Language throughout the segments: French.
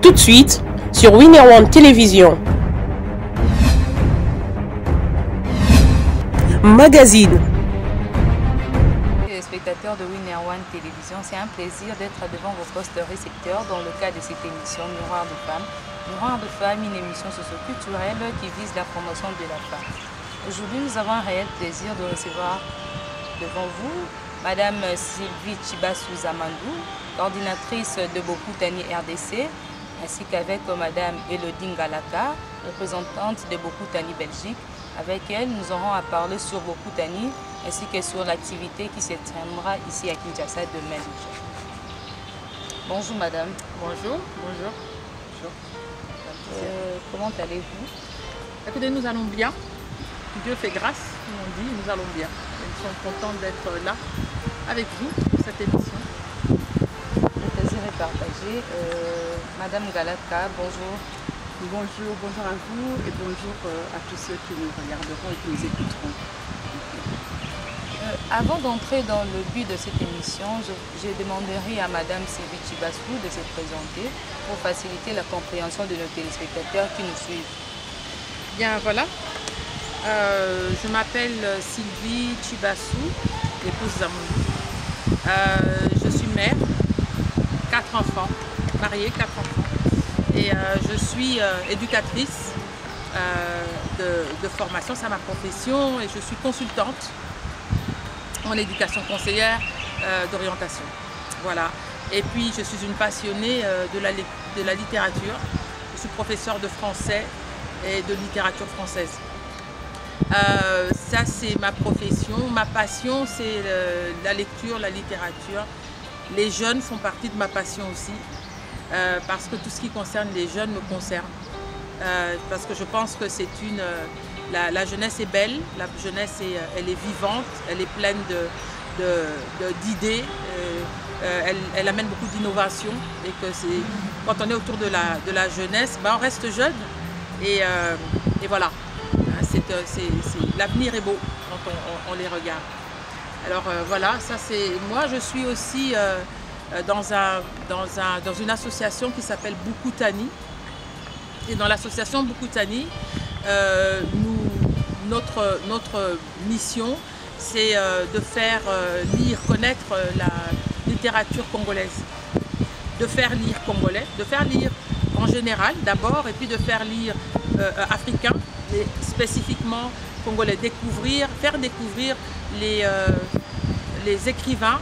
tout de suite sur Winner One Télévision. Magazine. Spectateurs de Winner One Télévision, c'est un plaisir d'être devant vos postes récepteurs dans le cadre de cette émission Miroir de Femmes. Miroir de Femmes, une émission socio-culturelle qui vise la promotion de la femme. Aujourd'hui, nous avons un réel plaisir de recevoir devant vous Madame Sylvie Chibassou Zamandou, coordinatrice de Bokutani RDC, ainsi qu'avec Madame Elodie Ngalaka, représentante de Bokutani Belgique. Avec elle, nous aurons à parler sur Bokutani ainsi que sur l'activité qui se tiendra ici à Kinshasa demain. Bonjour Madame. Bonjour, bonjour. Bonjour. Comment allez-vous? Écoutez, nous allons bien. Dieu fait grâce, comme on dit, nous allons bien. Et nous sommes contents d'être là avec vous pour cette émission. Le plaisir est partagé. Madame Galaka, bonjour. Bonjour, bonjour à vous et bonjour à tous ceux qui nous regarderont et qui nous écouteront. Avant d'entrer dans le but de cette émission, je demanderai à Madame Sylvie Chibassou de se présenter pour faciliter la compréhension de nos téléspectateurs qui nous suivent. Bien, voilà. Je m'appelle Sylvie Chibassou, épouse Zamandou. Je suis mère, 4 enfants, mariée, 4 enfants. Et je suis éducatrice de formation, c'est ma profession, et je suis consultante en éducation conseillère d'orientation. Voilà. Et puis je suis une passionnée de la littérature. Je suis professeure de français et de littérature française. Ça c'est ma profession. Ma passion c'est la lecture, la littérature. Les jeunes font partie de ma passion aussi. Parce que tout ce qui concerne les jeunes me concerne. Parce que je pense que c'est la jeunesse est belle, la jeunesse elle est vivante, elle est pleine d'idées, elle amène beaucoup d'innovation et que quand on est autour de la jeunesse, ben on reste jeune et voilà, l'avenir est beau quand on les regarde. Alors voilà, ça c'est moi, je suis aussi dans une association qui s'appelle Bokutani. Et dans l'association Bokutani, notre mission, c'est de faire lire, connaître la littérature congolaise. De faire lire congolais, de faire lire en général d'abord, et puis de faire lire africain, mais spécifiquement congolais. Faire découvrir les écrivaines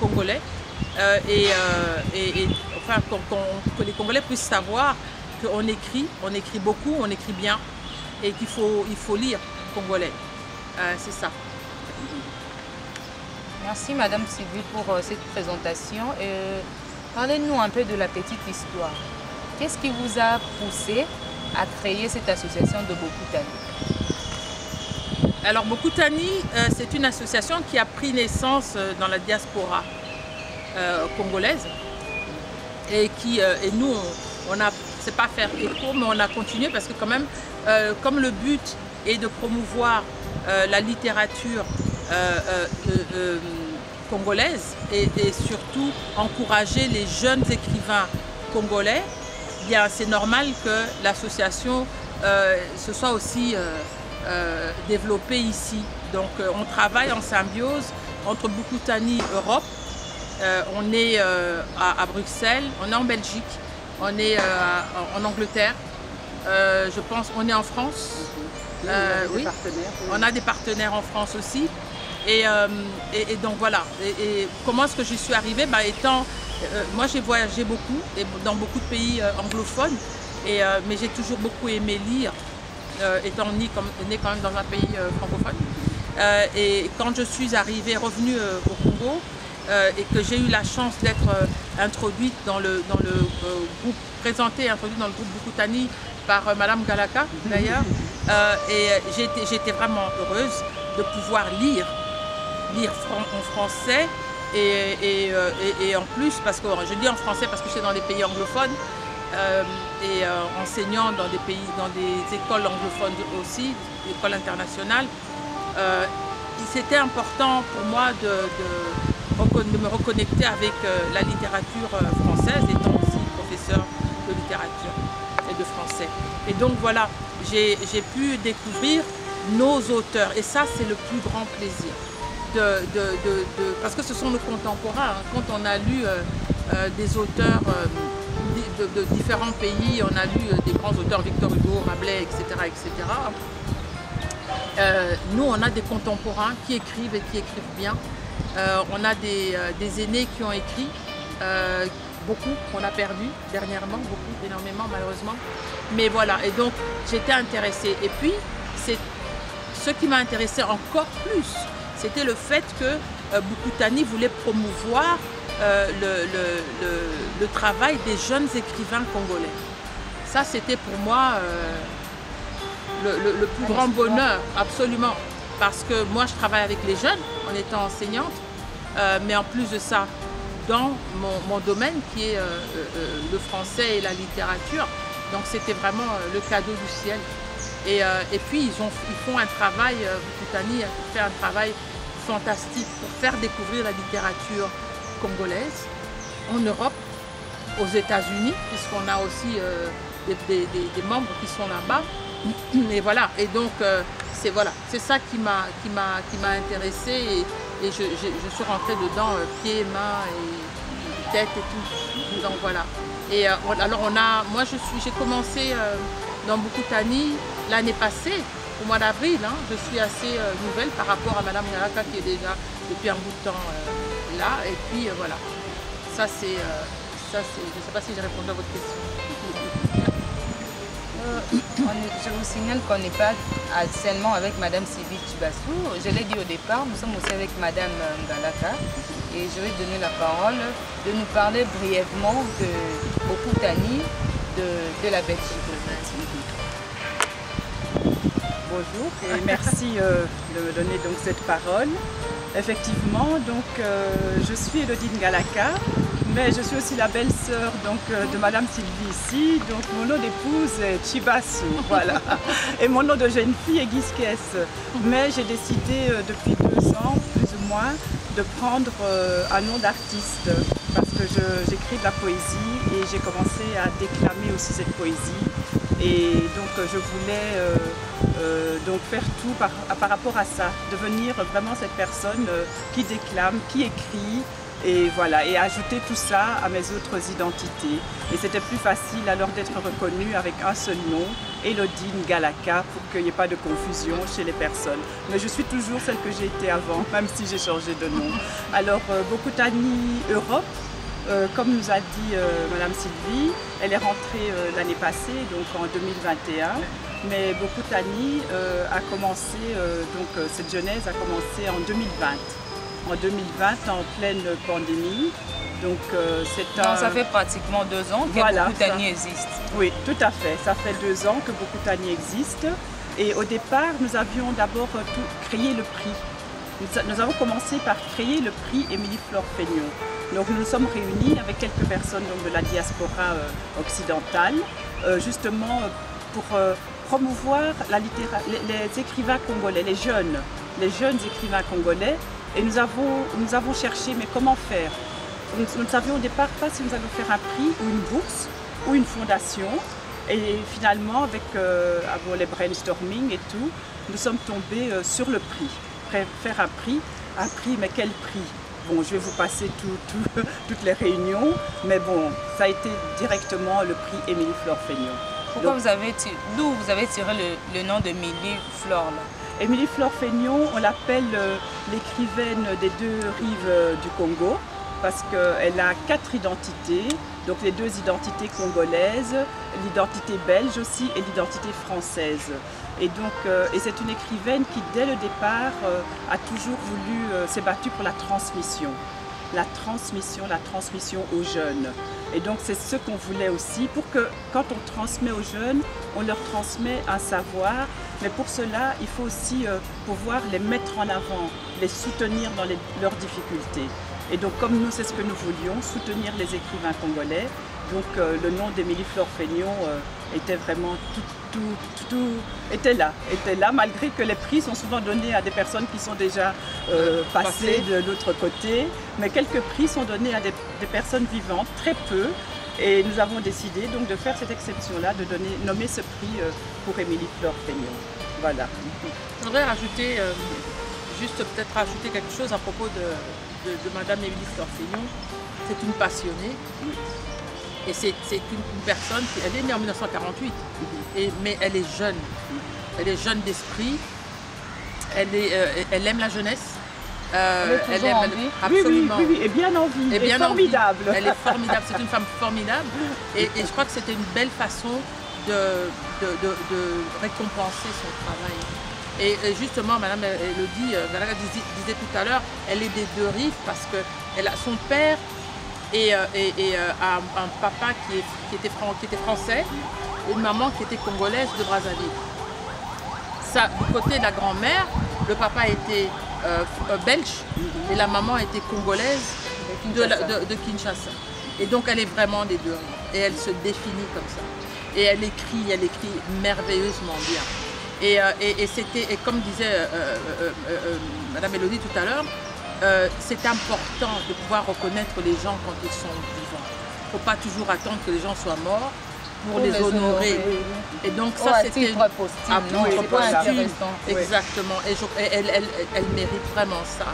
congolais enfin, que les Congolais puissent savoir qu'on écrit beaucoup, on écrit bien et qu'il faut lire congolais. C'est ça. Merci Madame Sylvie pour cette présentation. Parlez-nous un peu de la petite histoire. Qu'est-ce qui vous a poussé à créer cette association de Bokutani? Alors Bokutani, c'est une association qui a pris naissance dans la diaspora congolaise et nous, c'est pas faire écho, mais on a continué parce que quand même, comme le but est de promouvoir la littérature congolaise et surtout encourager les jeunes écrivains congolais, bien c'est normal que l'association se soit aussi développée ici. Donc on travaille en symbiose entre Bokutani Europe, on est à Bruxelles, on est en Belgique, on est en Angleterre, je pense on est en France. Oui, on a des partenaires en France aussi. Et donc voilà. Et comment est-ce que j'y suis arrivée? Moi j'ai voyagé beaucoup, dans beaucoup de pays anglophones, mais j'ai toujours beaucoup aimé lire, étant née quand même dans un pays francophone. Et quand je suis revenue au Congo, et que j'ai eu la chance d'être introduite dans le groupe, introduite dans le groupe Bokutani par Madame Galaka d'ailleurs, et j'étais vraiment heureuse de pouvoir lire en français et en plus, parce que je dis en français parce que je suis dans des pays anglophones et enseignant dans des écoles anglophones aussi, des écoles internationales. c'était important pour moi de me reconnecter avec la littérature française, étant aussi professeur de littérature et de français. Et donc voilà, j'ai pu découvrir nos auteurs et ça c'est le plus grand plaisir. Parce que ce sont nos contemporains. Hein. Quand on a lu des auteurs de différents pays, on a lu des grands auteurs, Victor Hugo, Rabelais, etc. Nous, on a des contemporains qui écrivent et qui écrivent bien. On a des aînés qui ont écrit, beaucoup qu'on a perdu dernièrement, beaucoup, énormément malheureusement. Mais voilà, et donc j'étais intéressée. Et puis, ce qui m'a intéressée encore plus, c'était le fait que Boukoutani voulait promouvoir le travail des jeunes écrivains congolais. Ça, c'était pour moi le plus grand bonheur, absolument. Parce que moi, je travaille avec les jeunes en étant enseignante, mais en plus de ça, dans mon domaine qui est le français et la littérature. Donc, c'était vraiment le cadeau du ciel. Et puis, ils font un travail, Boukoutani fait un travail fantastique pour faire découvrir la littérature congolaise en Europe, aux États-Unis, puisqu'on a aussi des membres qui sont là-bas. Et voilà, et donc c'est ça qui m'a intéressée et je suis rentrée dedans pieds, mains et tête et tout. Donc voilà. Et alors moi j'ai commencé dans Boukoutani l'année passée, au mois d'avril. Hein, je suis assez nouvelle par rapport à Madame Ngalaka qui est déjà depuis un bout de temps là. Et puis voilà. Ça c'est, je ne sais pas si j'ai répondu à votre question. Je vous signale qu'on n'est pas seulement avec Madame Sylvie Chibassou. Je l'ai dit au départ, nous sommes aussi avec Madame Ngalaka. Et je vais donner la parole de nous parler brièvement de Boukoutani de la Belgique. Bonjour et merci de me donner donc cette parole. Effectivement, donc je suis Elodie Ngalaka, mais je suis aussi la belle-sœur de Madame Sylvie ici. Donc mon nom d'épouse est Chibassou, voilà. Et mon nom de jeune fille est Giskes. Mais j'ai décidé depuis 2 ans, plus ou moins, de prendre un nom d'artiste parce que j'écris de la poésie et j'ai commencé à déclamer aussi cette poésie. Et donc je voulais donc faire tout par rapport à ça, devenir vraiment cette personne qui déclame, qui écrit, et voilà, et ajouter tout ça à mes autres identités. Et c'était plus facile alors d'être reconnue avec un seul nom, Elodie Ngalaka, pour qu'il n'y ait pas de confusion chez les personnes. Mais je suis toujours celle que j'ai été avant, même si j'ai changé de nom. Alors Boukoutani Europe, comme nous a dit Madame Sylvie, elle est rentrée l'année passée, donc en 2021. Mais Boukoutani a commencé, donc cette genèse a commencé en 2020. En 2020, en pleine pandémie. Donc ça fait pratiquement 2 ans que Boukoutani existe. Oui, tout à fait. Ça fait 2 ans que Boukoutani existe. Et au départ, nous avions d'abord créé le prix. Nous avons commencé par créer le prix Émilie Flore Fénion. Donc nous nous sommes réunis avec quelques personnes donc, de la diaspora occidentale, justement pour promouvoir les écrivains congolais, les jeunes écrivains congolais. Et nous avons cherché, mais comment faire? Nous ne savions au départ pas si nous allions faire un prix ou une bourse ou une fondation. Et finalement, avec les brainstorming et tout, nous sommes tombés sur le prix. Faire un prix, mais quel prix? Bon, je vais vous passer toutes les réunions, mais bon, ça a été directement le prix Émilie Flore Fénion. Pourquoi d'où vous avez tiré le nom d'Émilie Flore là? Émilie Flore Fénion, on l'appelle l'écrivaine des 2 rives du Congo, parce qu'elle a 4 identités, donc les 2 identités congolaises, l'identité belge aussi et l'identité française. Et donc, c'est une écrivaine qui, dès le départ, a toujours voulu, s'est battue pour la transmission aux jeunes. Et donc, c'est ce qu'on voulait aussi, pour que, quand on transmet aux jeunes, on leur transmet un savoir, mais pour cela, il faut aussi pouvoir les mettre en avant, les soutenir dans leurs difficultés. Et donc comme nous, c'est ce que nous voulions, soutenir les écrivains congolais. Donc le nom d'Émilie Flore-Fénion était vraiment tout était là, malgré que les prix sont souvent donnés à des personnes qui sont déjà passées de l'autre côté. Mais quelques prix sont donnés à des personnes vivantes, très peu. Et nous avons décidé donc de faire cette exception-là, de nommer ce prix pour Émilie Flore-Fénion. Voilà. Je voudrais rajouter, peut-être rajouter quelque chose à propos de Madame Émilie Flore-Fénion. C'est une passionnée. Oui. Et c'est une personne, elle est née en 1948, mais elle est jeune. Elle est jeune d'esprit, elle aime la jeunesse. Elle aime absolument. Oui, et bien en vie, et formidable. Elle est formidable, c'est une femme formidable. Et je crois que c'était une belle façon de récompenser son travail. Et justement, Madame Elodie Galaga disait tout à l'heure, elle est des deux rives parce que son père et un papa qui était français et une maman qui était congolaise de Brazzaville. Ça, du côté de la grand-mère, le papa était belge et la maman était congolaise de Kinshasa. Et donc elle est vraiment des deux et elle se définit comme ça. Et elle écrit merveilleusement bien. Et comme disait Madame Elodie tout à l'heure, c'est important de pouvoir reconnaître les gens quand ils sont vivants. Il ne faut pas toujours attendre que les gens soient morts pour les honorer. Et donc ça c'était un titre posthume. Exactement. Et elle mérite vraiment ça.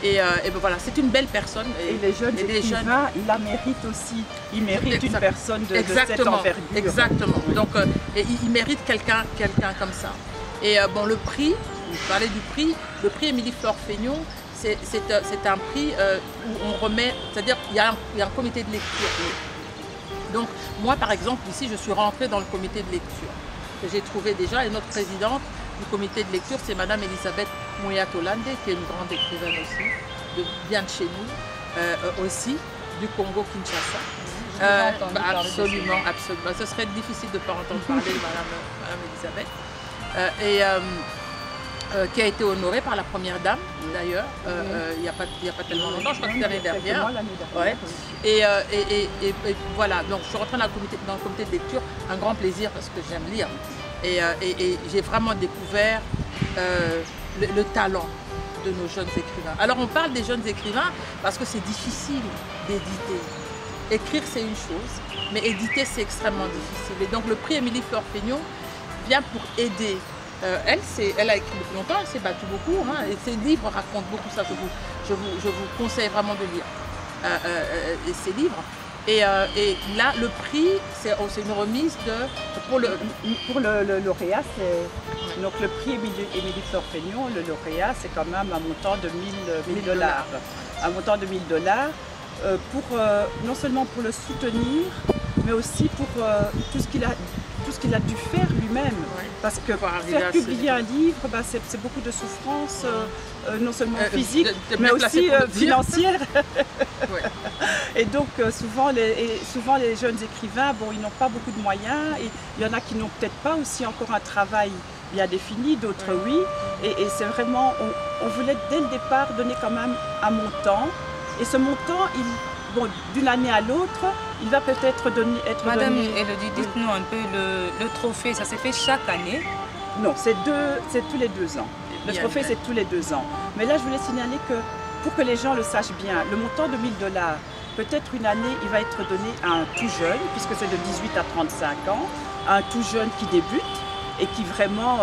Et ben voilà, c'est une belle personne. Et les jeunes écrivains, ils la méritent aussi. Ils méritent une personne de cette envergure. Exactement. Donc ils méritent quelqu'un comme ça. Et bon, le prix, vous parlez du prix, le prix Émilie Flore-Fénion, c'est un prix où on remet, c'est-à-dire il y a un comité de lecture. Donc moi par exemple ici je suis rentrée dans le comité de lecture que j'ai trouvé déjà, et notre présidente du comité de lecture c'est Madame Elisabeth Mouyatolande qui est une grande écrivaine aussi, bien de chez nous, aussi du Congo Kinshasa. Absolument. Ce serait difficile de ne pas entendre parler de Madame Elisabeth. Qui a été honorée par la première dame d'ailleurs, il n'y a pas tellement longtemps, je crois que c'était l'année dernière. Ouais. Et voilà, donc je suis rentrée dans le comité de lecture, un grand plaisir parce que j'aime lire. Et j'ai vraiment découvert le talent de nos jeunes écrivains. Alors on parle des jeunes écrivains parce que c'est difficile d'éditer. Écrire c'est une chose, mais éditer c'est extrêmement difficile. Et donc le prix Émilie Flore-Fénion vient pour aider. Elle a écrit depuis longtemps, elle s'est battue beaucoup, hein, et ses livres racontent beaucoup ça. Je vous conseille vraiment de lire ces livres. Et là, le prix, c'est une remise pour le lauréat, donc le prix Émilie Flore-Fénion, le lauréat, c'est quand même un montant de 1000 $. Un montant de 1000 $, non seulement pour le soutenir, mais aussi pour tout ce qu'il a dû faire lui-même. Ouais. Parce que faire publier un livre, c'est beaucoup de souffrance, non seulement physique, mais aussi financière. Ouais. Et donc souvent les jeunes écrivains, bon, ils n'ont pas beaucoup de moyens, et il y en a qui n'ont peut-être pas aussi encore un travail bien défini, d'autres oui. Et c'est vraiment, on voulait dès le départ donner quand même un montant. Et ce montant, d'une année à l'autre, il va peut-être être donné. Madame Elodie, dites-nous un peu, le trophée, ça se fait chaque année? Non, c'est tous les 2 ans. Le trophée, c'est tous les 2 ans. Mais là, je voulais signaler que, pour que les gens le sachent bien, le montant de 1000 $, peut-être une année, il va être donné à un tout jeune, puisque c'est de 18 à 35 ans, à un tout jeune qui débute et qui vraiment,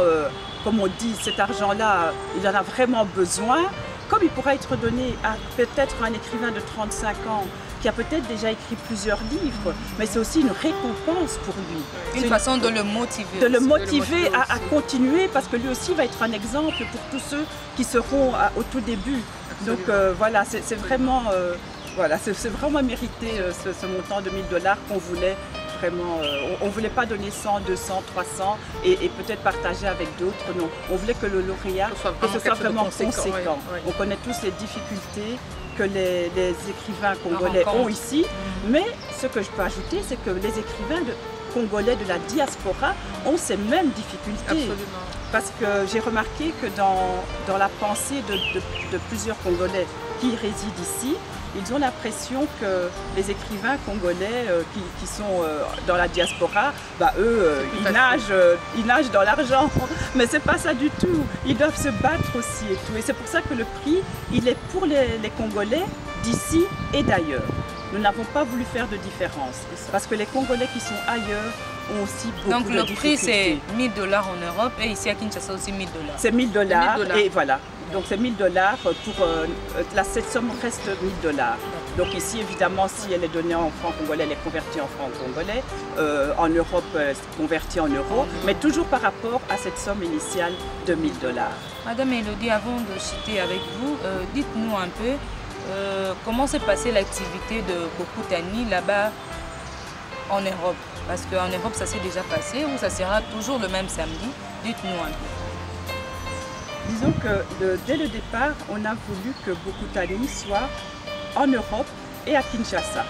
comme on dit, cet argent-là, il en a vraiment besoin. Comme il pourra être donné à peut-être un écrivain de 35 ans qui a peut-être déjà écrit plusieurs livres, mais c'est aussi une récompense pour lui. Une façon de le motiver. De le motiver à continuer, parce que lui aussi va être un exemple pour tous ceux qui seront au tout début. Absolument. Donc voilà, c'est vraiment, vraiment mérité ce montant de 1000 $ qu'on voulait. Vraiment, on ne voulait pas donner 100, 200, 300 et peut-être partager avec d'autres, non. On voulait que le lauréat, que ce soit vraiment conséquent. Ouais. On connaît tous les difficultés que les écrivains congolais ont ici, mais ce que je peux ajouter, c'est que les écrivains congolais de la diaspora ont ces mêmes difficultés. Absolument. Parce que j'ai remarqué que dans la pensée de plusieurs Congolais qui résident ici, ils ont l'impression que les écrivains congolais qui sont dans la diaspora, bah, eux, ils nagent dans l'argent. Mais c'est pas ça du tout. Ils doivent se battre aussi et tout. Et c'est pour ça que le prix, il est pour les Congolais d'ici et d'ailleurs. Nous n'avons pas voulu faire de différence. Parce que les Congolais qui sont ailleurs ont aussi beaucoup de difficultés. Donc le prix, c'est 1 000 $ en Europe et ici à Kinshasa aussi 1 000 $. C'est 1 000 $ et voilà. Donc c'est 1 000 $ pour cette somme reste 1 000 $. Donc ici évidemment si elle est donnée en francs congolais, elle est convertie en francs congolais. En Europe, c'est convertie en euros, mais toujours par rapport à cette somme initiale de 1 000 $. Madame Elodie, avant de chuter avec vous, dites-nous un peu comment s'est passée l'activité de Bokutani là-bas en Europe. Parce qu'en Europe ça s'est déjà passé ou ça sera toujours le même samedi. Dites-nous un peu. Disons que dès le départ, on a voulu que Bokutani soit en Europe et à Kinshasa.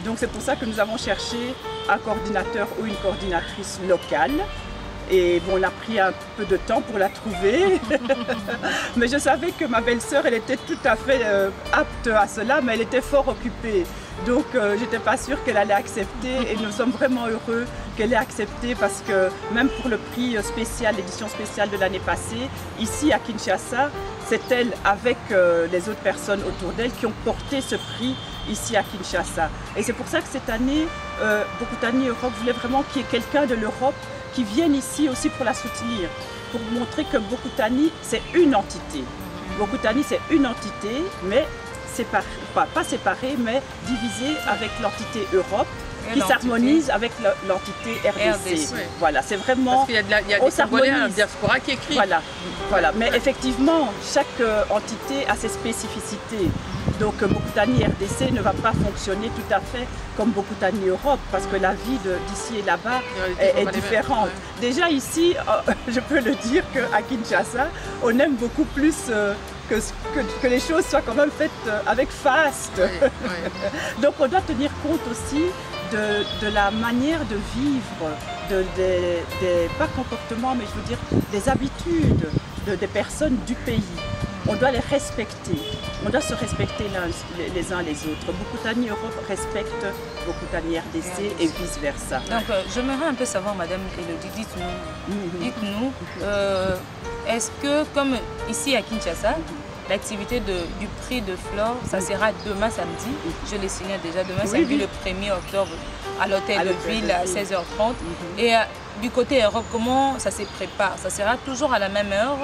Donc c'est pour ça que nous avons cherché un coordinateur ou une coordinatrice locale. Et bon, on a pris un peu de temps pour la trouver. Mais je savais que ma belle-sœur, elle était tout à fait apte à cela, mais elle était fort occupée. Donc je n'étais pas sûre qu'elle allait accepter et nous sommes vraiment heureux qu'elle ait accepté parce que même pour le prix spécial, l'édition spéciale de l'année passée, ici à Kinshasa, c'est elle avec les autres personnes autour d'elle qui ont porté ce prix ici à Kinshasa. Et c'est pour ça que cette année, Bokutani Europe voulait vraiment qu'il y ait quelqu'un de l'Europe qui vienne ici aussi pour la soutenir, pour montrer que Bokutani c'est une entité. Bokutani c'est une entité, mais pas séparée, mais divisée avec l'entité Europe, qui s'harmonise avec l'entité RDC. Oui. Voilà, c'est vraiment... Parce qu'il y a des Congolais à la diaspora qui écrivent. Voilà. Mais effectivement, chaque entité a ses spécificités. Donc Bokutani RDC ne va pas fonctionner tout à fait comme Bokutani Europe, parce que la vie d'ici et là-bas est différente. Déjà ici, je peux le dire qu'à Kinshasa, on aime beaucoup plus que les choses soient quand même faites avec faste. Donc on doit tenir compte aussi de la manière de vivre, pas comportements, mais je veux dire des habitudes des personnes du pays. On doit les respecter, on doit se respecter les uns les autres. Bokutani Europe respecte Bokutani RDC et vice-versa. Donc j'aimerais un peu savoir, Madame Elodie, dites-nous, est-ce que comme ici à Kinshasa, l'activité du prix de flore, ça sera demain samedi, je l'ai signé déjà, demain samedi le 1er octobre à l'hôtel de ville à 16h30. Et du côté Europe, comment ça se prépare? Ça sera toujours à la même heure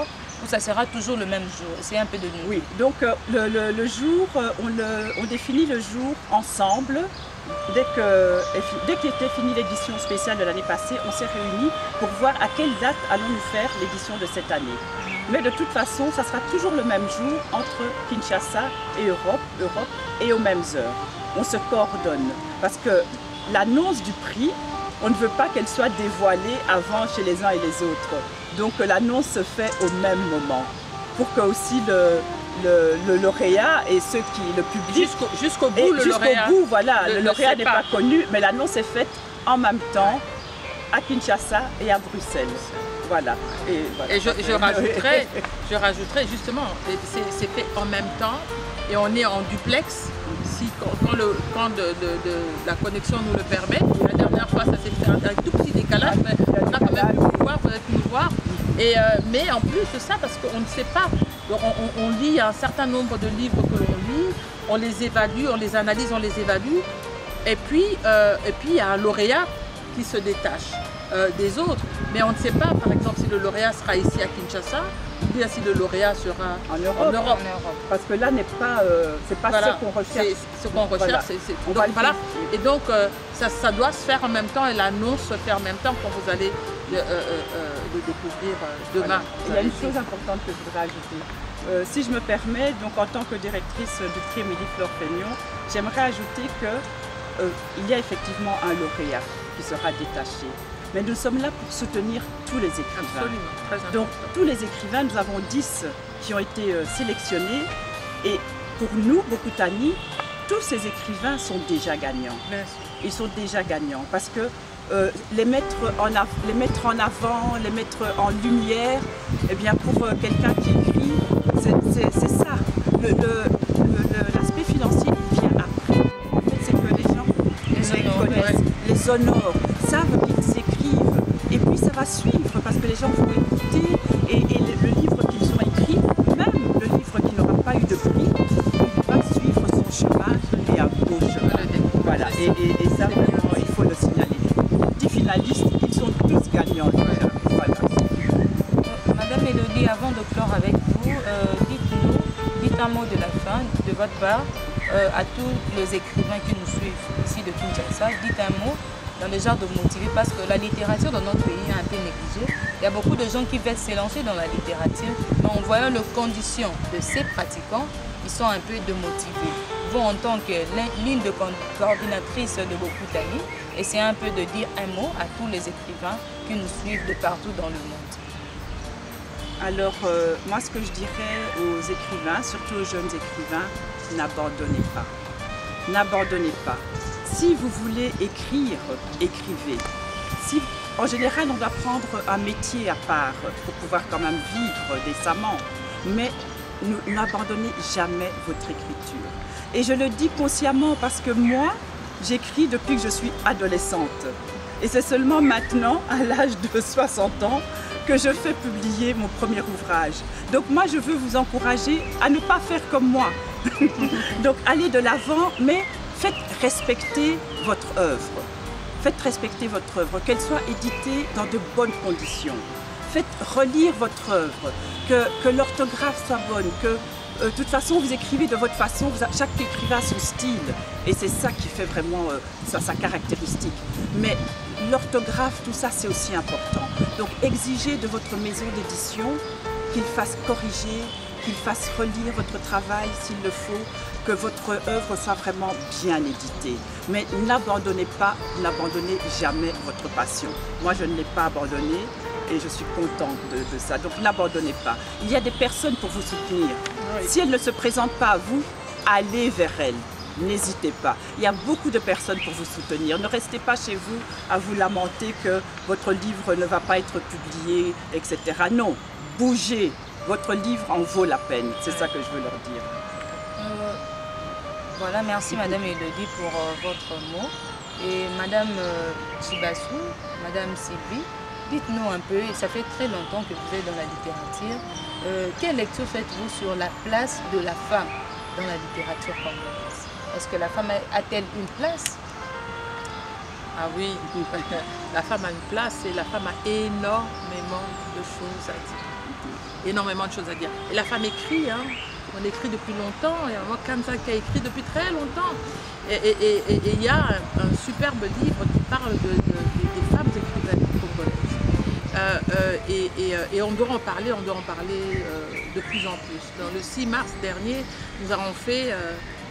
ou ça sera toujours le même jour? C'est un peu de nous. Oui, donc le jour, on définit le jour ensemble. Dès qu'était finie l'édition spéciale de l'année passée, on s'est réunis pour voir à quelle date allons-nous faire l'édition de cette année. Mais de toute façon, ça sera toujours le même jour entre Kinshasa et Europe et aux mêmes heures. On se coordonne parce que l'annonce du prix, on ne veut pas qu'elle soit dévoilée avant chez les uns et les autres. Donc l'annonce se fait au même moment pour que aussi le lauréat et ceux qui, le public, jusqu'au bout, voilà, le lauréat n'est pas connu, mais l'annonce est faite en même temps à Kinshasa et à Bruxelles. Voilà. Et je rajouterais justement, c'est fait en même temps et on est en duplex. Quand la connexion nous le permet. La dernière fois, ça s'est fait un tout petit décalage, mais on a quand même pu vous voir, vous avez pu nous voir. Mais en plus de ça, parce qu'on ne sait pas, on lit un certain nombre de livres que l'on lit, on les évalue, on les analyse, on les évalue. Et puis il y a un lauréat qui se détache des autres. Mais on ne sait pas, par exemple, si le lauréat sera ici à Kinshasa, ou bien si le lauréat sera en Europe. Parce que là n'est pas, c'est pas ce qu'on recherche. Ce qu'on recherche, Et donc ça doit se faire en même temps et l'annonce se fait en même temps quand vous allez le découvrir demain. Il y a une chose importante que je voudrais ajouter. Si je me permets, donc en tant que directrice du prix Émilie Flore Fénion, j'aimerais ajouter qu'il y a effectivement un lauréat qui sera détaché. Mais nous sommes là pour soutenir tous les écrivains. Absolument, très important. Donc tous les écrivains, nous avons 10 qui ont été sélectionnés. Et pour nous, Bokutani, tous ces écrivains sont déjà gagnants. Ils sont déjà gagnants parce que les mettre en avant, les mettre en lumière, eh bien pour quelqu'un qui écrit, c'est ça. qu'ils honorent, savent qu'ils écrivent. Et puis ça va suivre parce que les gens vont écouter et le livre qu'ils ont écrit, même le livre qui n'aura pas eu de prix, il va suivre son chemin et un beau chemin. Voilà, et ça vraiment, il faut le signaler. Les 10 finalistes, ils sont tous gagnants. Voilà. Madame Mélodie, avant de clore avec vous, dites un mot de la fin, de votre part, à tous les écrivains qui nous suivent ici de Kinshasa. Dites un mot dans le genre de motiver, parce que la littérature dans notre pays est un peu négligée. Il y a beaucoup de gens qui veulent s'élancer dans la littérature, mais en voyant les conditions de ces pratiquants, ils sont un peu démotivés. Vous, en tant que l'une de coordinatrice de Bokutani, essayez un peu de dire un mot à tous les écrivains qui nous suivent de partout dans le monde. Alors, moi, ce que je dirais aux écrivains, surtout aux jeunes écrivains, n'abandonnez pas. N'abandonnez pas. Si vous voulez écrire, écrivez. En général, on doit prendre un métier à part pour pouvoir quand même vivre décemment. Mais n'abandonnez jamais votre écriture. Et je le dis consciemment parce que moi, j'écris depuis que je suis adolescente. Et c'est seulement maintenant, à l'âge de 60 ans, que je fais publier mon premier ouvrage. Donc moi, je veux vous encourager à ne pas faire comme moi. Donc allez de l'avant, mais faites respecter votre œuvre. Faites respecter votre œuvre, qu'elle soit éditée dans de bonnes conditions. Faites relire votre œuvre, que l'orthographe soit bonne, que de toute façon vous écrivez de votre façon, chaque écrivain a son style et c'est ça qui fait vraiment sa caractéristique. Mais l'orthographe, tout ça c'est aussi important. Donc exigez de votre maison d'édition qu'il fasse corriger, qu'il fasse relire votre travail s'il le faut, que votre œuvre soit vraiment bien éditée. Mais n'abandonnez pas, n'abandonnez jamais votre passion. Moi je ne l'ai pas abandonnée et je suis contente de ça. Donc n'abandonnez pas. Il y a des personnes pour vous soutenir. Oui. Si elles ne se présentent pas à vous, allez vers elles. N'hésitez pas. Il y a beaucoup de personnes pour vous soutenir. Ne restez pas chez vous à vous lamenter que votre livre ne va pas être publié, etc. Non, bougez. Votre livre en vaut la peine. C'est ça que je veux leur dire. Voilà, merci Madame Elodie pour votre mot. Et Madame Chibassou, Madame Sylvie, dites-nous un peu, ça fait très longtemps que vous êtes dans la littérature, quelle lecture faites-vous sur la place de la femme dans la littérature congolaise? Est-ce que la femme a-t-elle une place? Ah oui, la femme a une place et la femme a énormément de choses à dire. Énormément de choses à dire. Et la femme écrit, hein. On écrit depuis longtemps, il y a moi Kanza qui a écrit depuis très longtemps. Et il y a un superbe livre qui parle des femmes écrivaines congolaises. Et on doit en parler de plus en plus. Dans le 6 mars dernier, nous avons fait,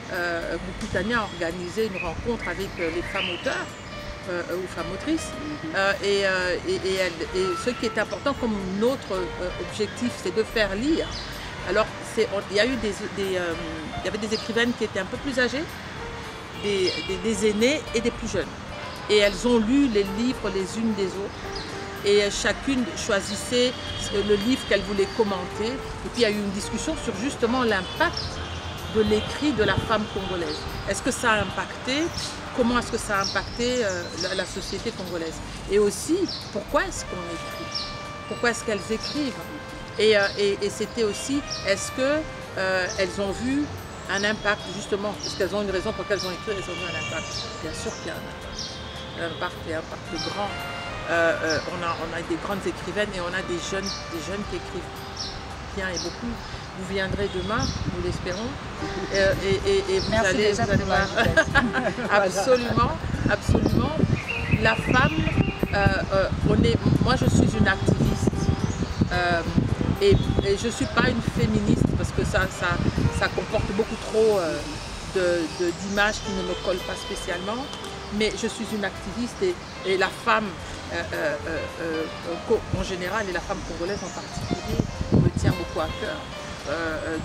Bokutani a organisé une rencontre avec les femmes auteurs. Ou femmes autrices. Et ce qui est important comme notre objectif, c'est de faire lire. Alors, il y avait des écrivaines qui étaient un peu plus âgées, des aînés et des plus jeunes. Et elles ont lu les livres les unes des autres. Et chacune choisissait le livre qu'elle voulait commenter. Et puis il y a eu une discussion sur justement l'impact de l'écrit de la femme congolaise. Est-ce que ça a impacté? Comment est-ce que ça a impacté la société congolaise? Et aussi, pourquoi est-ce qu'on écrit? Pourquoi est-ce qu'elles écrivent? Et c'était aussi, est-ce qu'elles ont vu un impact, justement, parce qu'elles ont une raison pour laquelle elles ont écrit, elles ont vu un impact. Bien sûr qu'il y a un impact. Un impact grand. On a des grandes écrivaines et on a des jeunes qui écrivent bien et beaucoup. Vous viendrez demain, nous l'espérons, et vous allez voir. Absolument, absolument. La femme, moi je suis une activiste et je ne suis pas une féministe parce que ça comporte beaucoup trop d'images qui ne me collent pas spécialement, mais je suis une activiste et la femme en général et la femme congolaise en particulier me tient beaucoup à cœur.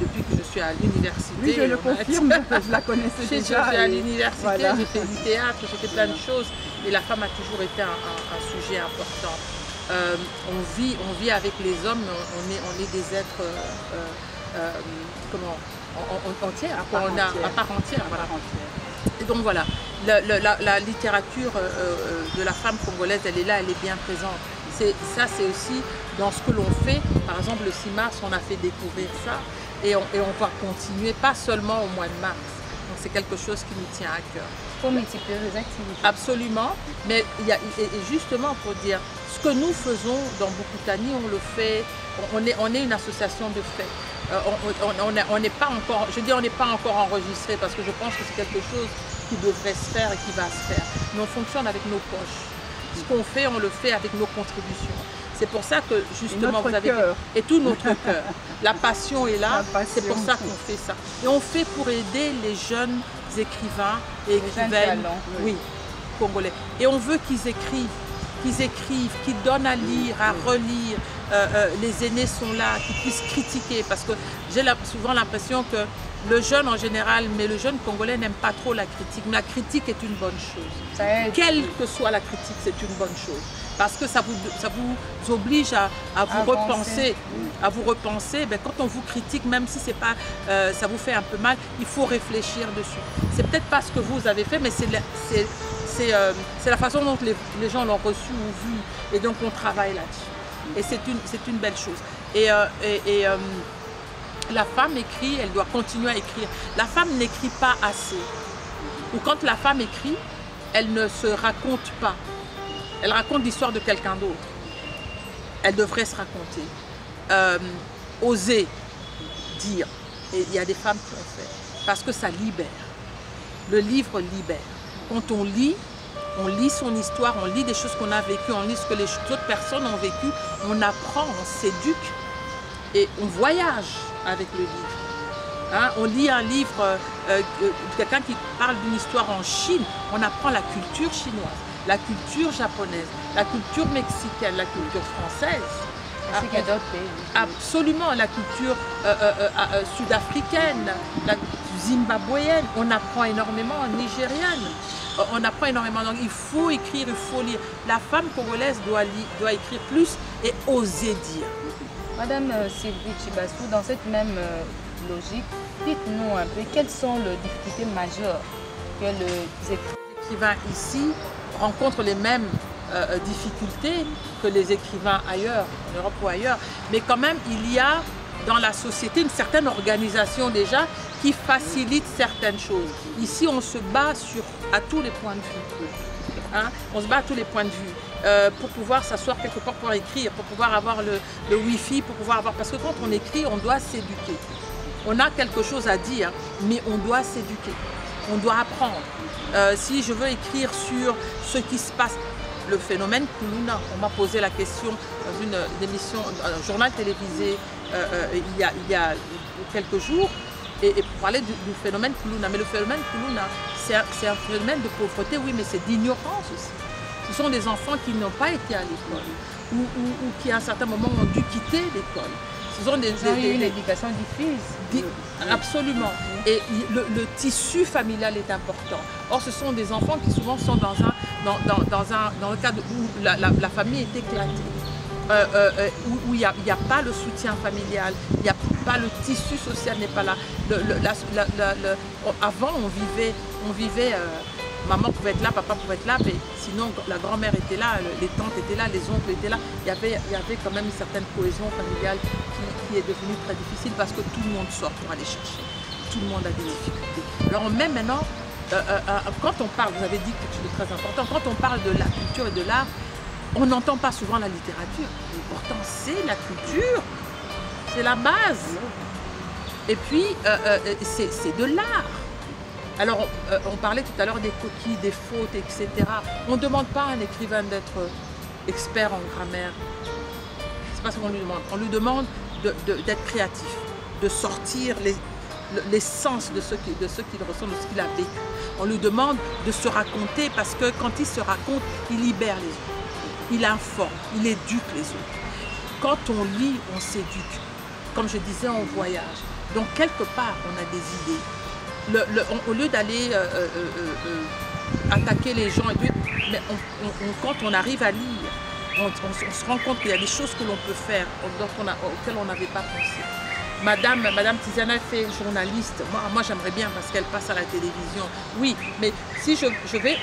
Depuis que je suis à l'université. Oui, je le confirme, je la connaissais déjà. Je suis à l'université, voilà. J'ai fait du théâtre, j'ai fait plein de choses. Et la femme a toujours été un sujet important. On vit avec les hommes, on est des êtres entiers, à part entière. Voilà. Et donc voilà, la littérature de la femme congolaise, elle est là, elle est bien présente. Ça, c'est aussi dans ce que l'on fait. Par exemple, le 6 mars, on a fait découvrir ça et on va continuer, pas seulement au mois de mars. Donc c'est quelque chose qui nous tient à cœur. Il faut multiplier les activités. Absolument, mais et justement pour dire, ce que nous faisons dans Bukutani, on le fait, on est une association de fait. On n'est pas encore, je dis on n'est pas encore enregistré parce que je pense que c'est quelque chose qui devrait se faire et qui va se faire. Mais on fonctionne avec nos poches. Ce qu'on fait, on le fait avec nos contributions. C'est pour ça que justement vous avez et tout notre cœur. La passion est là, c'est pour ça qu'on fait ça. Et on fait pour aider les jeunes écrivains et écrivaines, oui, congolais. Et on veut qu'ils écrivent, qu'ils donnent à lire, à relire. Les aînés sont là, qu'ils puissent critiquer. Parce que j'ai souvent l'impression que le jeune en général, mais le jeune congolais n'aime pas trop la critique. Mais la critique est une bonne chose. Quelle que soit la critique, c'est une bonne chose. Parce que ça vous oblige à vous repenser. À vous repenser. Ben, quand on vous critique, même si c'est pas, ça vous fait un peu mal, il faut réfléchir dessus. C'est peut-être pas ce que vous avez fait, mais c'est la façon dont les gens l'ont reçu ou vu. Et donc on travaille là-dessus. Et c'est une belle chose. La femme écrit, elle doit continuer à écrire. La femme n'écrit pas assez. Ou quand la femme écrit, elle ne se raconte pas. Elle raconte l'histoire de quelqu'un d'autre. Elle devrait se raconter. Oser dire. Et il y a des femmes qui ont fait. Parce que ça libère. Le livre libère. Quand on lit son histoire, on lit des choses qu'on a vécues, on lit ce que les autres personnes ont vécu, on apprend, on s'éduque et on voyage avec le livre. Hein? On lit un livre, quelqu'un qui parle d'une histoire en Chine, on apprend la culture chinoise, la culture japonaise, la culture mexicaine, la culture française. Ainsi qu'il y a d'autres pays. Absolument, la culture sud-africaine, la zimbabwéenne, on apprend énormément en nigériane. On apprend énormément, donc il faut écrire, il faut lire. La femme congolaise doit écrire plus et oser dire. Madame Sylvie Chibassou, dans cette même logique, dites-nous un peu quelles sont les difficultés majeures que les écrivains ici rencontrent les mêmes difficultés que les écrivains ailleurs, en Europe ou ailleurs. Mais quand même, il y a dans la société une certaine organisation déjà qui facilite certaines choses. Ici, on se bat à tous les points de vue. Hein? On se bat à tous les points de vue pour pouvoir s'asseoir quelque part pour écrire, pour pouvoir avoir le Wi-Fi, pour pouvoir avoir... Parce que quand on écrit, on doit s'éduquer. On a quelque chose à dire, mais on doit s'éduquer. On doit apprendre. Si je veux écrire sur ce qui se passe, le phénomène Kuluna, on m'a posé la question dans une émission, un journal télévisé il y a quelques jours, et pour parler du phénomène Kuluna. Mais le phénomène Kuluna, c'est un phénomène de pauvreté, oui, mais c'est d'ignorance aussi. Ce sont des enfants qui n'ont pas été à l'école ou qui à un certain moment ont dû quitter l'école. Ce sont une éducation diffuse. Absolument. Et le tissu familial est important. Or, ce sont des enfants qui souvent sont dans le cadre où la famille est éclatée. Où il n'y a pas le soutien familial, il n'y a pas le tissu social n'est pas là. Avant, on vivait maman pouvait être là, papa pouvait être là, mais sinon la grand-mère était là, les tantes étaient là, les oncles étaient là. Il y avait quand même une certaine cohésion familiale qui est devenue très difficile parce que tout le monde sort pour aller chercher. Tout le monde a des difficultés. Alors même maintenant, quand on parle, vous avez dit quelque chose de très important, quand on parle de la culture et de l'art, on n'entend pas souvent la littérature. Et pourtant, c'est la culture, c'est la base. Et puis, c'est de l'art. Alors, on parlait tout à l'heure des coquilles, des fautes, etc. On ne demande pas à un écrivain d'être expert en grammaire. C'est pas ce qu'on lui demande. On lui demande d'être créatif, de sortir l'essence de ce qu'il ressent, de ce qu'il a vécu. On lui demande de se raconter parce que quand il se raconte, il libère les autres. Il informe, il éduque les autres. Quand on lit, on s'éduque. Comme je disais, on voyage. Donc, quelque part, on a des idées. Au lieu d'aller attaquer les gens, mais quand on arrive à lire, on se rend compte qu'il y a des choses que l'on peut faire auxquelles on n'avait pas pensé. Madame Tiziana fait journaliste. Moi j'aimerais bien parce qu'elle passe à la télévision. Oui, mais si je vais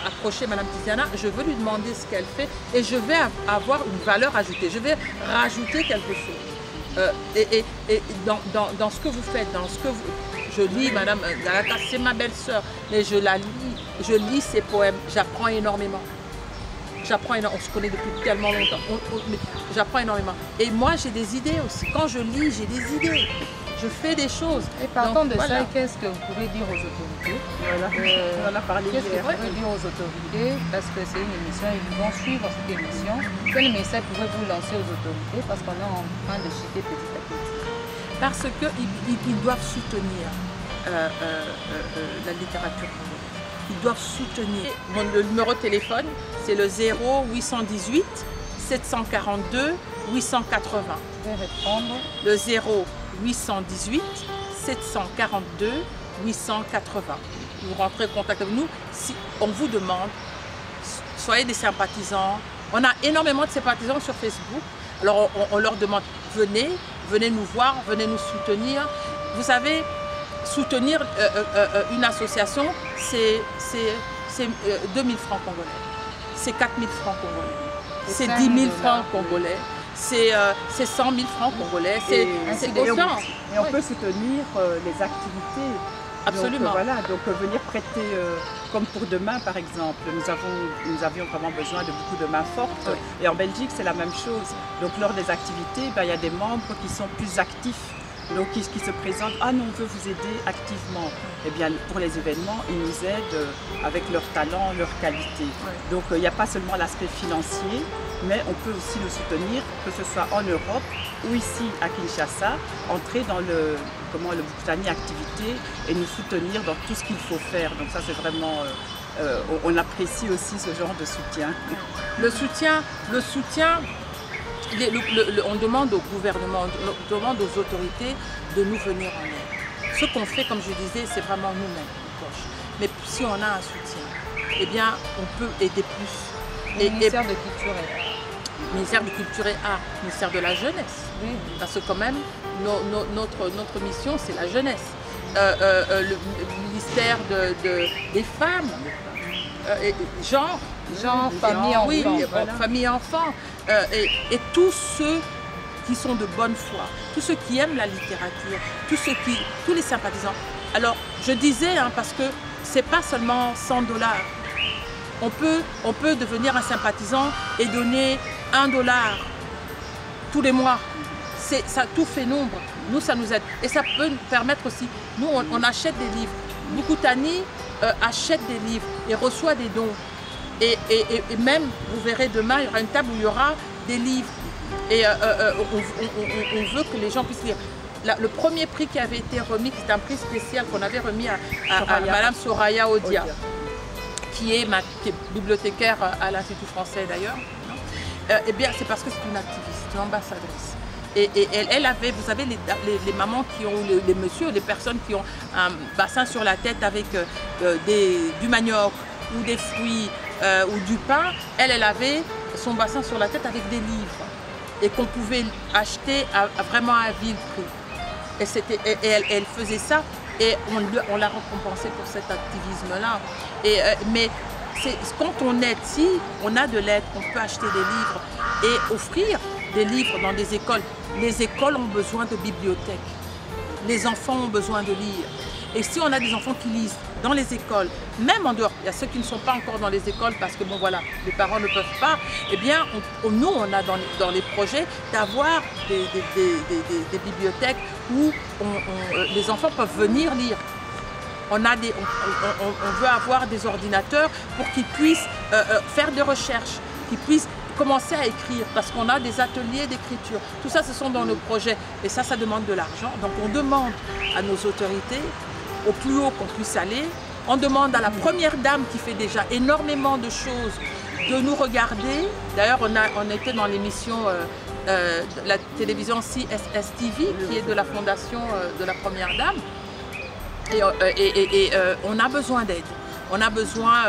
approcher Madame Tiziana, je veux lui demander ce qu'elle fait et je vais avoir une valeur ajoutée. Je vais rajouter quelque chose. Et dans ce que vous faites, dans ce que vous... Je lis Madame Galaka, c'est ma belle-sœur, mais je la lis, je lis ses poèmes, j'apprends énormément. J'apprends énormément, on se connaît depuis tellement longtemps, j'apprends énormément. Et moi j'ai des idées aussi, quand je lis j'ai des idées, je fais des choses. Et partant de ça, qu'est-ce que vous pouvez dire aux autorités? On en a parlé hier. Qu'est-ce que vous pouvez dire aux autorités? Parce que c'est une émission, ils vont suivre cette émission. Quel message pouvez-vous lancer aux autorités? Parce qu'on est en train de chuter petit à petit. Parce qu'ils doivent soutenir la littérature congolaise. Ils doivent soutenir. Le numéro de téléphone, c'est le 0818 742 880. Je vais répondre. Le 0818 742 880. Vous rentrez en contact avec nous. Si on vous demande, soyez des sympathisants. On a énormément de sympathisants sur Facebook. Alors on leur demande, venez nous voir, venez nous soutenir. Vous savez, soutenir une association, c'est 2000 francs congolais, c'est 4000 francs congolais, c'est 10 000 francs congolais, c'est 100 000 francs congolais, c'est autant. Et on peut soutenir les activités. Absolument. Donc, voilà, donc venir prêter, comme pour demain par exemple, nous avions vraiment besoin de beaucoup de mains fortes. Oui. Et en Belgique c'est la même chose. Donc lors des activités, il y a des membres qui sont plus actifs. Donc qui se présentent, ah non, on veut vous aider activement. Eh bien pour les événements, ils nous aident avec leur talent, leur qualité. Oui. Donc il n'y a pas seulement l'aspect financier, mais on peut aussi le soutenir, que ce soit en Europe ou ici à Kinshasa, entrer dans le Bukutani activité et nous soutenir dans tout ce qu'il faut faire. Donc ça c'est vraiment, on apprécie aussi ce genre de soutien. Le soutien, on demande au gouvernement, on demande aux autorités de nous venir en aide. Ce qu'on fait, comme je disais, c'est vraiment nous-mêmes, mais si on a un soutien, eh bien on peut aider plus. Le ministère de Culture et Art. Ministère de Culture et Art, ministère de la Jeunesse. Oui. Parce que quand même, notre mission, c'est la jeunesse. Le ministère des femmes, genre, famille, enfants. Oui, voilà. Famille et enfants. Et tous ceux qui sont de bonne foi, tous ceux qui aiment la littérature, tous les sympathisants. Alors, je disais, parce que c'est pas seulement 100 $. On peut devenir un sympathisant et donner $1 tous les mois. Ça tout fait nombre. Nous, ça nous aide. Et ça peut nous permettre aussi, nous, on achète des livres. Bukutani achète des livres et reçoit des dons. Et même, vous verrez demain, il y aura une table où il y aura des livres. Et on veut que les gens puissent lire. Le premier prix qui avait été remis, c'est un prix spécial qu'on avait remis à Madame Soraya Odia, qui est bibliothécaire à l'Institut français d'ailleurs. Eh bien, c'est parce que c'est une activiste, une ambassadrice. Et elle avait, vous savez, les mamans qui ont, les messieurs, les personnes qui ont un bassin sur la tête avec du manioc ou des fruits ou du pain, elle avait son bassin sur la tête avec des livres et qu'on pouvait acheter vraiment à vil prix. Et elle faisait ça et on l'a récompensée pour cet activisme-là. Mais quand on aide, si on a de l'aide, on peut acheter des livres et offrir des livres dans des écoles. Les écoles ont besoin de bibliothèques. Les enfants ont besoin de lire. Et si on a des enfants qui lisent dans les écoles, même en dehors, il y a ceux qui ne sont pas encore dans les écoles parce que bon voilà, les parents ne peuvent pas, eh bien nous on a dans les projets d'avoir des bibliothèques où les enfants peuvent venir lire. On veut avoir des ordinateurs pour qu'ils puissent faire des recherches, qu'ils puissent commencer à écrire parce qu'on a des ateliers d'écriture. Tout ça, ce sont dans nos projets et ça demande de l'argent. Donc on demande à nos autorités, au plus haut qu'on puisse aller, on demande à la première dame qui fait déjà énormément de choses de nous regarder. D'ailleurs, on était dans l'émission la télévision CSS-TV qui est de la fondation de la première dame. Et on a besoin d'aide. On a besoin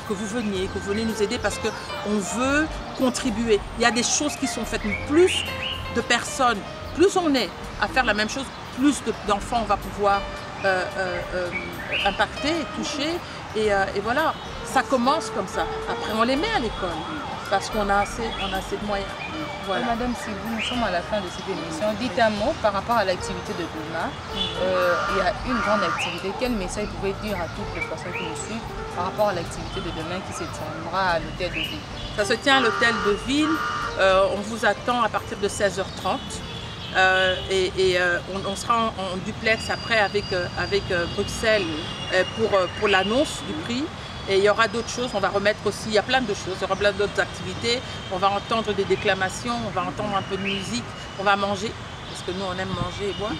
que vous venez nous aider parce qu'on veut contribuer. Il y a des choses qui sont faites, plus de personnes, plus on est, à faire la même chose, plus d'enfants on va pouvoir impacter, toucher. Et voilà, ça commence comme ça. Après, on les met à l'école parce qu'on a assez de moyens. Voilà. Madame Sylvie, nous sommes à la fin de cette émission. Dites un mot par rapport à l'activité de demain. Il y a une grande activité. Quel message vous pouvez dire à toutes les personnes qui nous suivent par rapport à l'activité de demain qui se tiendra à l'hôtel de ville? Ça se tient à l'hôtel de ville. On vous attend à partir de 16h30. On sera en duplex après avec Bruxelles pour l'annonce du prix. Et il y aura d'autres choses, on va remettre aussi, il y a plein de choses, il y aura plein d'autres activités. On va entendre des déclamations, on va entendre un peu de musique, on va manger, parce que nous on aime manger et boire.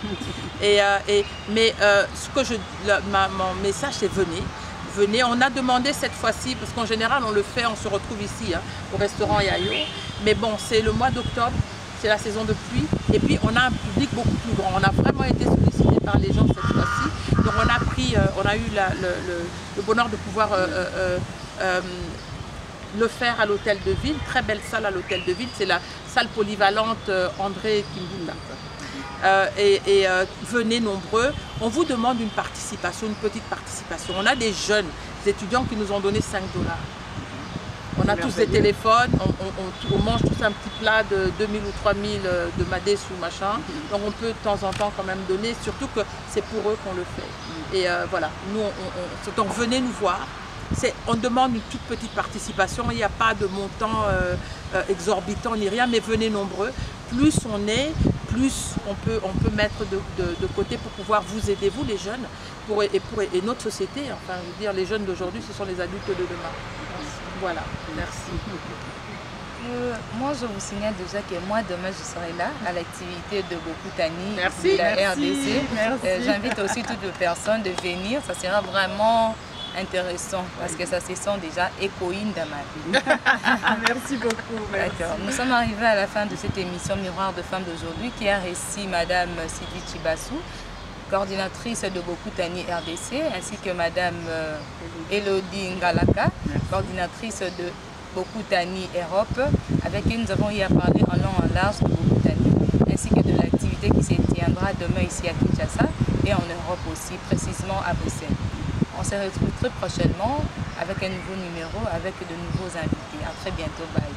Mon message c'est venez. On a demandé cette fois-ci, parce qu'en général on le fait, on se retrouve ici au restaurant Yayo. Mais bon, c'est le mois d'octobre, c'est la saison de pluie. Et puis on a un public beaucoup plus grand. On a vraiment été sollicité par les gens cette fois-ci. Donc on a eu le bonheur de pouvoir le faire à l'hôtel de ville. Très belle salle à l'hôtel de ville. C'est la salle polyvalente André Kimbunda. Venez nombreux. On vous demande une participation, une petite participation. On a des jeunes, des étudiants qui nous ont donné 5 $. On a tous des téléphones, on mange tous un petit plat de 2000 ou 3000 de madès ou machin. Donc on peut de temps en temps quand même donner, surtout que c'est pour eux qu'on le fait. Et voilà, donc venez nous voir. On demande une toute petite participation, il n'y a pas de montant exorbitant ni rien, mais venez nombreux. Plus on est, plus on peut mettre de côté pour pouvoir vous aider, vous les jeunes, et notre société. Enfin, je veux dire, les jeunes d'aujourd'hui, ce sont les adultes de demain. Voilà, merci. Moi, je vous signale déjà que moi, demain, je serai là à l'activité de Bokutani de la RDC. J'invite aussi toutes les personnes de venir. Ça sera vraiment intéressant parce que ça se sent déjà échoïne dans ma vie. Merci beaucoup. D'accord. Nous sommes arrivés à la fin de cette émission Miroir de femmes d'aujourd'hui qui a reçu Madame Sylvie Chibassou, coordinatrice de Bokutani RDC, ainsi que Madame Elodie Ngalaka, coordinatrice de Bokutani Europe, avec qui nous avons eu à parler en long et en large de Bokutani, ainsi que de l'activité qui se tiendra demain ici à Kinshasa et en Europe aussi, précisément à Bruxelles. On se retrouve très prochainement avec un nouveau numéro, avec de nouveaux invités. À très bientôt. Bye.